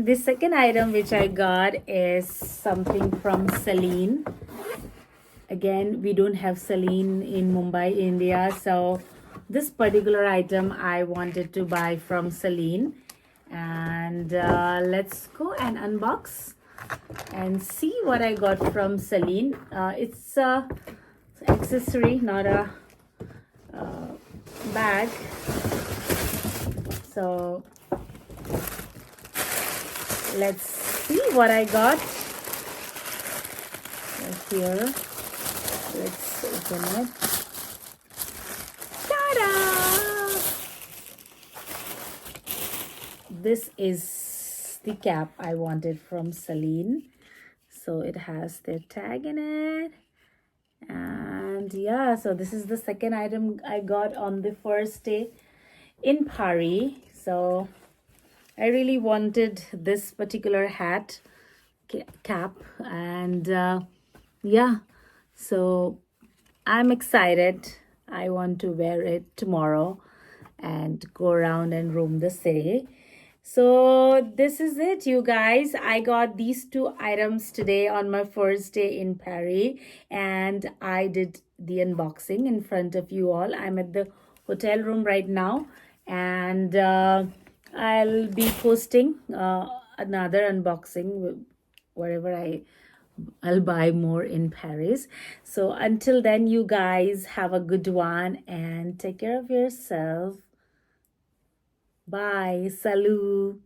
The second item which I got is something from Celine. Again, we don't have Celine in Mumbai, India. So this particular item I wanted to buy from Celine. And let's go and unbox and see what I got from Celine. It's a accessory, not a bag. So let's see what I got here. Let's open it. Ta-da! This is the cap I wanted from Celine. So it has their tag in it. And yeah, so this is the second item I got on the first day in Paris. So I really wanted this particular hat cap, and yeah, so I'm excited. I want to wear it tomorrow and go around and roam the city. So this is it, you guys. I got these two items today on my first day in Paris, and I did the unboxing in front of you all. I'm at the hotel room right now, and I'll be posting another unboxing wherever I'll buy more in Paris. So until then, you guys have a good one and take care of yourself. Bye. Salut.